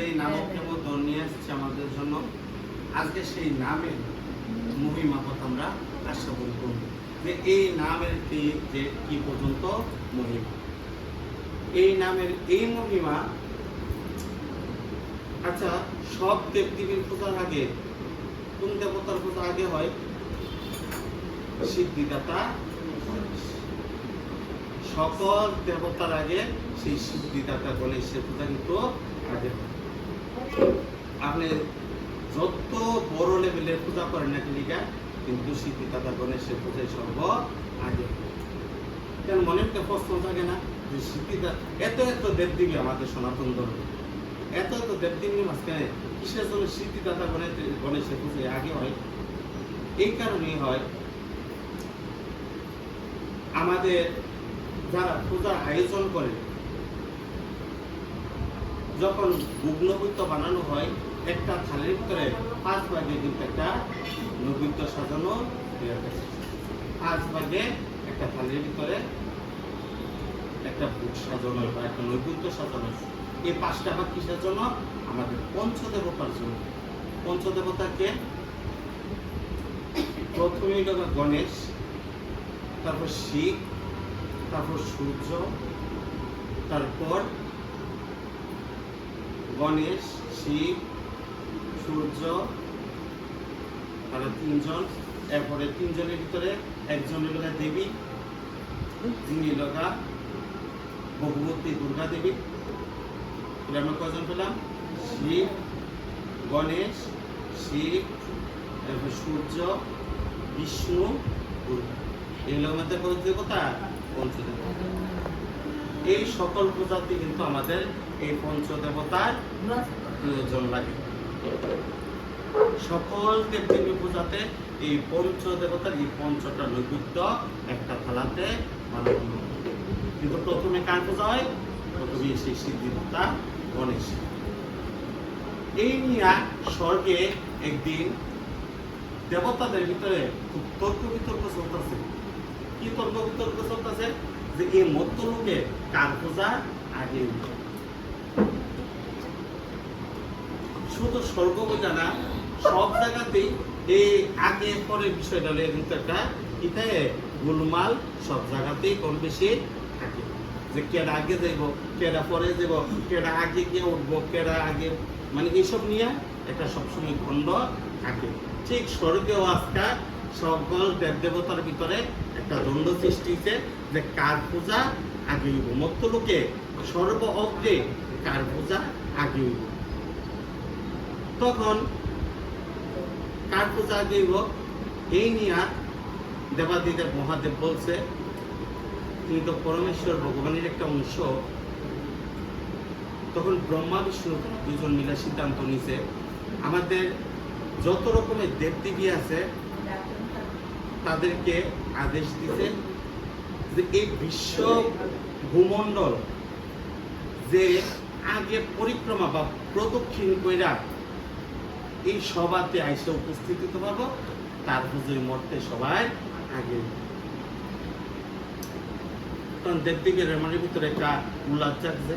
যেই নামক দেবতা নিয়ে আসছে আমাদের জন্য, আজকে সেই নামের মহিমা কথা আমরা আস্বাদন করব, যে এই নামের কি পর্যন্ত মহিমা, এই নামের এই মহিমা। আচ্ছা, সব দেবদেবীর পূজার আগে কোন দেবতার পূজা আগে হয়? সিদ্ধিদাতা গণেশ। সকল দেবতার আগে সেই সিদ্ধিদাতা গণেশের পূজা কিন্তু আগে হয়। আপনি যত বড় লেভেলের পূজা করেন না কিনা, কিন্তু সিদ্ধিদাতা গণেশের পূজায় সর্ব আগে। কেন মনে একটা প্রশ্ন থাকে না যে সিদ্ধিদাতা এত দেবদেবী আমাদের সনাতন ধর্ম, এত দেবদেবীর মাঝখানে কিসের জন্য সিদ্ধিদাতা গণেশের পূজায় আগে হয়? এই কারণেই হয়, আমাদের যারা পূজার আয়োজন করে, যখন নৈবেদ্য বানানো হয়, একটা থালির ভিতরে 5 ভাগে কিন্তু একটা নৈবেদ্য সাজানো হয়ে গেছে। 5 ভাগে একটা থালির ভিতরে একটা ভোগ সাজানো বা একটা নৈবেদ্য সাজানো। এই 5টা ভাগ কিসের জন্য? আমাদের পঞ্চদেবতার জন্য। পঞ্চদেবতাকে প্রথমে গণেশ, তারপর শিব, তারপর সূর্য, তারপর গণেশ, শিব, সূর্য, তারা 3 জন। এরপরে 3 জনের ভিতরে একজনের লোকা দেবী, যিনি লোকা ভগবতী দুর্গা দেবী। আমরা কয়জন পেলাম? শিব, গণেশ, শিব, তারপর সূর্য, বিষ্ণু, দুর্গা। এগুলো আমাদের দেবতা পঞ্চদেবতা। এই সকল পূজাতে কিন্তু আমাদের এই পঞ্চদেবতার প্রয়োজন লাগে। সকল দেবদেবী পূজাতে এই পঞ্চদেবতার এই 5টা নৈবেদ্য একটা থালাতে বানানো। কিন্তু প্রথমে কার পূজা হয়? প্রথমে সেই সিদ্ধিদাতা গণেশ। এই নিয়ে স্বর্গে একদিন দেবতাদের ভিতরে খুব তর্ক বিতর্ক চলতেছে। কি তর্ক বিতর্ক চলতেছে? যে এই মধ্যলোকে কার পূজা আগে? শুধু স্বর্গ পূজা না, সব জায়গাতেই এই আগে পরে বিষয়টা কিন্তু একটা ইতায় গোলমাল সব জায়গাতেই কম বেশি থাকে। যে কেডা আগে যাইব, কেডা পরে যাব, কেডা আগে গিয়ে উঠবো, কেডা আগে, মানে এইসব নিয়ে একটা সবসময় খণ্ড থাকে। ঠিক স্বর্গেও আজকাল সকল দেবদেবতার ভিতরে একটা দ্বন্দ্ব সৃষ্টি হয়েছে যে কার পূজা আগে হইব। মধ্যলোকে সর্ব অগ্রে কার পূজা আগে হইব। তখন কার পূজা আগে হইব এই নিয়ে দেবাদিদেব মহাদেব বলছে, তিনি তো পরমেশ্বর ভগবানের একটা অংশ। তখন ব্রহ্মা বিষ্ণু 2 জন মিলে সিদ্ধান্ত নিছে, আমাদের যত রকমের দেবদেবী আছে তাদেরকে আদেশ দিতে যে এই বিশ্ব ভূমণ্ডল যে আগে পরিক্রমা বা প্রদক্ষিণ কইরা এই সভাতে আইসে উপস্থিত হতে পারবো, তার পুজোর মর্তে সবাই আগে। তখন দেবদেবীর মনের ভিতরে একটা উল্লাস জাগছে,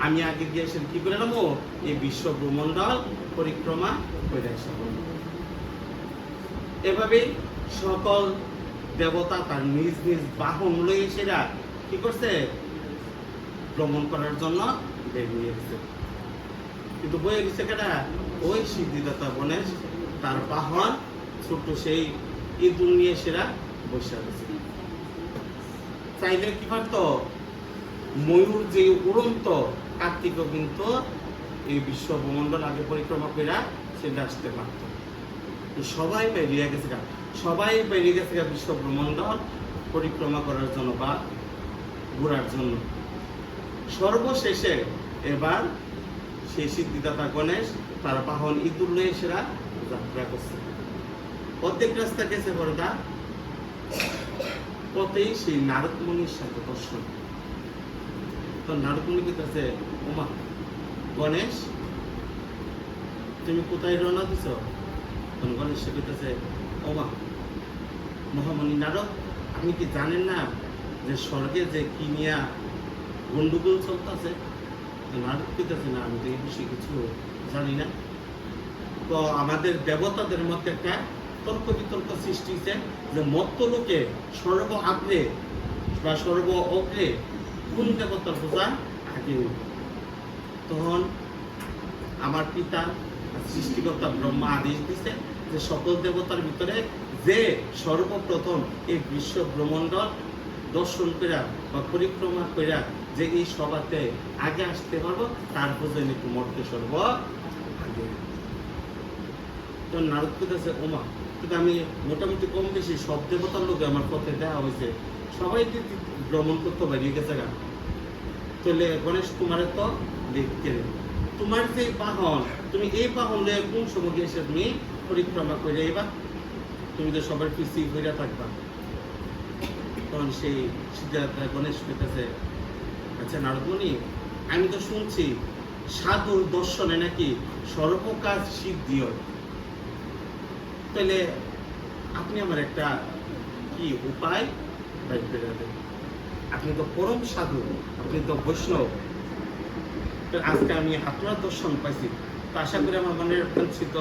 আমি আগে গিয়ে এসে কি করে নেবো? এই বিশ্ব ভূমণ্ডল পরিক্রমা করে আসা। এভাবে সকল দেবতা তার নিজ নিজ বাহন লয়ে সেরা কি করছে? ভ্রমণ করার জন্য বেরিয়ে গেছে। কিন্তু বয়ে গেছে কেটা? ওই সিদ্ধিদাতা গণেশ তার বাহন ছোট্ট সেই ইঁদুর নিয়ে সেরা বসে গেছে। চাইলে কি পারত? ময়ূর যে উড়ন্ত কার্তিকও কিন্তু এই বিশ্ব ভূমণ্ডল আগে পরিক্রমা করে সেটা আসতে পারত। সবাই বেরিয়ে গেছে, সবাই বেরিয়ে গেছে বিশ্ব ভ্রমণ্ডল পরিক্রমা করার জন্য বা ঘোরার জন্য। সর্বশেষে এবার সেই সিদ্ধিদাতা গণেশ তার বাহন ইঁদুর লয়ে সেরা যাত্রা করছে। অর্ধেক রাস্তা গেছে বড়দা, পথেই সেই নারদ মুনির সাথে দর্শন। তো নারদ মুনি কাছে, ওমা গণেশ তুমি কোথায় রওনা দিছ? তখন গণেশ সে কাছে, ওমা মহামণি নারদ, আপনি কি জানেন না যে স্বর্গে যে কি নিয়া গন্ডগোল চলতেছে? নারদ কইতেছে না আমি তো এই বিষয়ে কিছু জানি না। তো আমাদের দেবতাদের মধ্যে একটা তর্ক বিতর্ক সৃষ্টি হয়েছে যে মর্ত্যলোকে সর্ব আগ্রে বা সর্ব অগ্রে কোন দেবতার পূজা আগে উঠবে। তখন আমার পিতা সৃষ্টিকর্তা ব্রহ্মা আদেশ দিছে যে সকল দেবতার ভিতরে যে সর্বপ্রথম এই বিশ্ব ব্রহ্মাণ্ডল দর্শন কইরা বা পরিক্রমা কইরা যে এই সভাতে আগে আসতে পারবো তার পূজা নাকি মর্তে সর্ব আগে। তো নারদ কইতেছে ওমা, কিন্তু আমি মোটামুটি কম বেশি সব দেবতার লোকে আমার পথে দেওয়া হয়েছে, সবাই ভ্রমণ করতে বেরিয়ে গেছে গা, তাহলে গণেশ কুমারের তো দেখতে তোমার যে বাহন, তুমি এই বাহন নিয়ে কোন সময় এসে তুমি পরিক্রমা করে এবার তুমি তো সবার পিছিয়ে হইয়া থাকবা। তখন সেই সিদ্ধার্থ গণেশ কইতেছে আচ্ছা নারদমণি, আমি তো শুনছি সাধুর দর্শনে নাকি সর্বকাজ সিদ্ধি হয়, তাহলে আপনি আমার একটা কি উপায় বাইর করে দেন। আপনি তো পরম সাধু, আপনি তো বৈষ্ণব, আজকে আমি আপনার দর্শন পাইছি, তো আশা করি আমার মনের কাঙ্ক্ষিত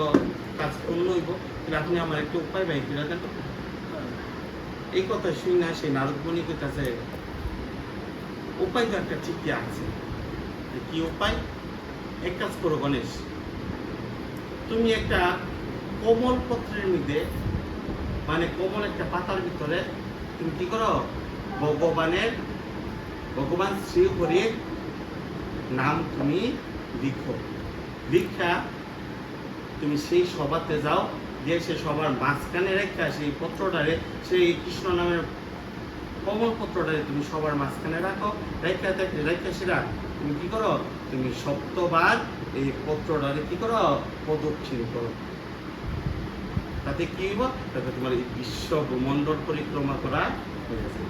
কাজ পূর্ণ হইব, তাহলে আপনি আমার একটা উপায় বাইর করে দেন। এই কথা শুনি না সেই নারদমণির কাছে উপায় তো একটা ঠিকই আছে। কি উপায়? এক কাজ করো গণেশ, তুমি একটা কোমল পত্রের মধ্যে মানে কোমল একটা পাতার ভিতরে তুমি কি করো, ভগবান শ্রীহরির নাম তুমি লিখো, লিখা তুমি সেই সভাতে যাও, যে সে সবার মাঝখানে রেখা সেই পত্রটারে, সেই কৃষ্ণ নামের কমল পত্রটারে তুমি সবার মাঝখানে রাখো, রেখা সেরা তুমি কি করো, তুমি সপ্তবার এই পত্রটারে কি করো, প্রদক্ষিণ করো। তাতে কি হইব, তাতে তোমার এই বিশ্ব ব্রহ্মাণ্ডল পরিক্রমা করা হয়ে যাবে।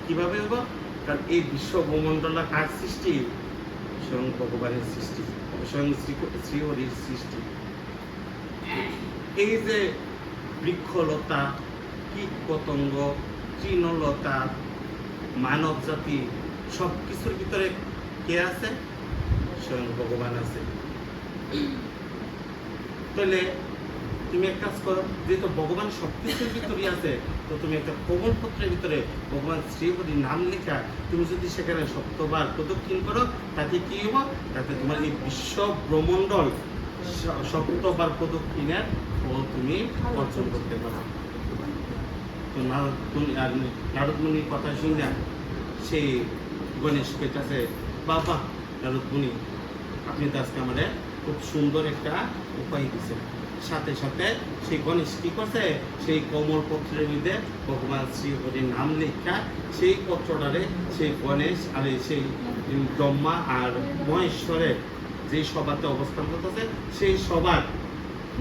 কিভাবে হইব? কারণ এই বিশ্ব ব্রহ্মাণ্ডলা কার সৃষ্টি? স্বয়ং ভগবানের সৃষ্টি, স্বয়ং শ্রীহরির সৃষ্টি। এই যে বৃক্ষলতা, কীট পতঙ্গ, তৃণলতা, মানব জাতি সব কিছুর ভিতরে কে আছে? স্বয়ং ভগবান আছে। তাহলে তুমি এক কাজ করো, যেহেতু ভগবান সবকিছুর ভিতরে আছে, তো তুমি একটা কোমল পত্রের ভিতরে ভগবান শ্রীহরির নাম লেখা তুমি যদি সেখানে সপ্তবার প্রদক্ষিণ করো, তাতে কি হব, তাতে তোমার এই বিশ্ব ব্রহ্মাণ্ডল সপ্তবার প্রদক্ষিণের ফল তুমি অর্জন করতে পারো। তো নারদমণির কথা শুনে সেই গণেশ কইতাছে, বাবা নারদমণি, আপনি তো আজকে আমাদের খুব সুন্দর একটা উপায় দিচ্ছেন। সাথে সাথে সেই গণেশ কি করছে, সেই কোমল পত্রের মধ্যে ভগবান শ্রীহরির নাম লেখা সেই পত্রটারে সেই গণেশ আর সেই ব্রহ্মা আর মহেশ্বরের যে সভাতে অবস্থান করতেছে সেই সবার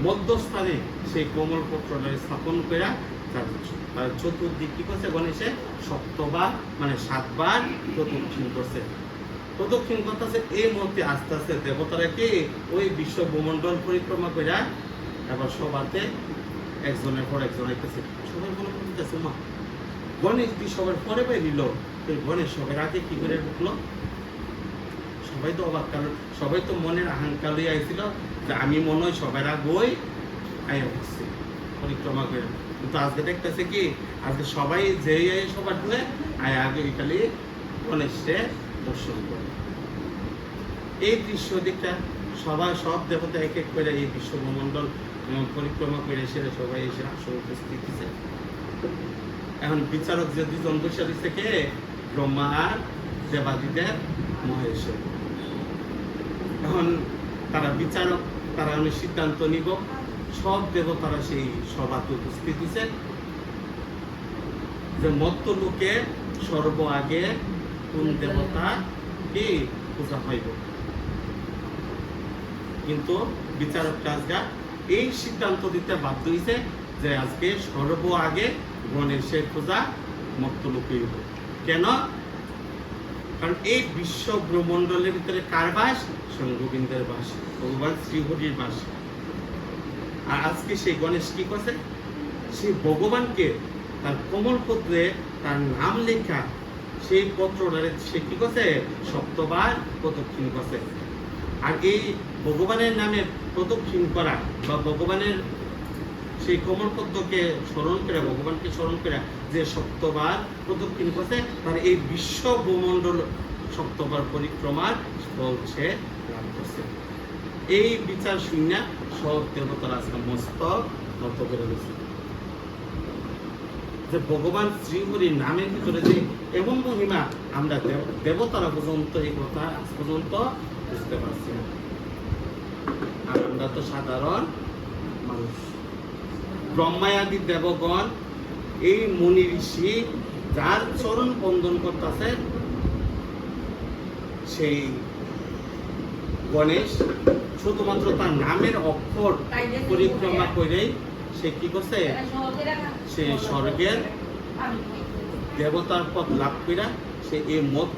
মধ্যস্থানে সেই কোমল পত্রটারে স্থাপন করে তার চতুর্দিক কি করছে, গণেশে সপ্তবার মানে 7 বার প্রদক্ষিণ করছে। প্রদক্ষিণ করতেছে, এই মুহূর্তে আস্তে আস্তে দেবতারা কি ওই বিশ্ব ব্রহ্মাণ্ডল পরিক্রমা করে এবার সবাতে একজনের পর একজন আইতেছে, সবাই মনে করতেছে মা গণেশ তুই সবার পরে পাই দিল, গণেশ সবার আগে কি করে ঢুকলো? সবাই তো অবাক, কারণ সবাই তো মনের আহঙ্কার লইয়া আইছিল যে আমি মনে হয় সবার আগেই আয়া হচ্ছে পরিক্রমা করে, কিন্তু আজকে দেখতেছে কি আজকে সবাই যেই সবার ঢুকে আয়া আগে ওইখানে গণেশে দর্শন করে। এই দৃশ্য দিকটা সবাই সব দেবতা এক এক করে এই বিশ্ব ব্রহ্মাণ্ডল পরিক্রমা করে এসে সবাই এসে আসল উপস্থিত দিচ্ছে। এখন বিচারক যে দুজন বসে দিচ্ছে কে, ব্রহ্মা আর দেবাদিদেব মহেশ্বর। এখন তারা বিচারক, তারা সিদ্ধান্ত নিব, সব দেবতারা সেই সভাতে উপস্থিত দিচ্ছে যে মর্ত্যলোকে সর্ব আগে কোন দেবতা কি পূজা হইব। কিন্তু বিচারক রাজগা এই সিদ্ধান্ত দিতে বাধ্য হয়েছে যে আজকে সর্ব আগে গণেশের পূজা মর্ত্যলোকে হইব। কেন? কারণ এই বিশ্ব ব্রহ্মাণ্ডলের ভিতরে কার বাস? স্বয়ং গোবিন্দের বাস, ভগবান শ্রীহরির বাস। আর আজকে সেই গণেশ কি করছে, সেই ভগবানকে তার কমল পত্রে তার নাম লেখা সেই পত্রটারে সে কি করছে সপ্তবার প্রদক্ষিণ করছে। আর এই ভগবানের নামে প্রদক্ষিণ করা বা ভগবানের সেই কমলপদ্মকে স্মরণ করে ভগবানকে স্মরণ করে যে সপ্তবার প্রদক্ষিণ করছে তার এই বিশ্ব ভূমণ্ডল সপ্তবার পরিক্রমার ফল সে লাভ করছে। এই বিচার শূন্য সব দেবতার আজকে মস্তক নত করে গেছে যে ভগবান শ্রীহরির নামের ভিতরে যে এমন মহিমা আমরা দেবতারা পর্যন্ত এই কথা আজ পর্যন্ত বুঝতে পারছি না। আর আমরা তো সাধারণ মানুষ। ব্রহ্মায়াদি দেবগণ এই মুনি ঋষি যার চরণ বন্দন করতেছে সেই গণেশ শুধুমাত্র তার নামের অক্ষর পরিক্রমা করেই সে কি করছে সে স্বর্গের দেবতার পদ লাভ কইরা সে এই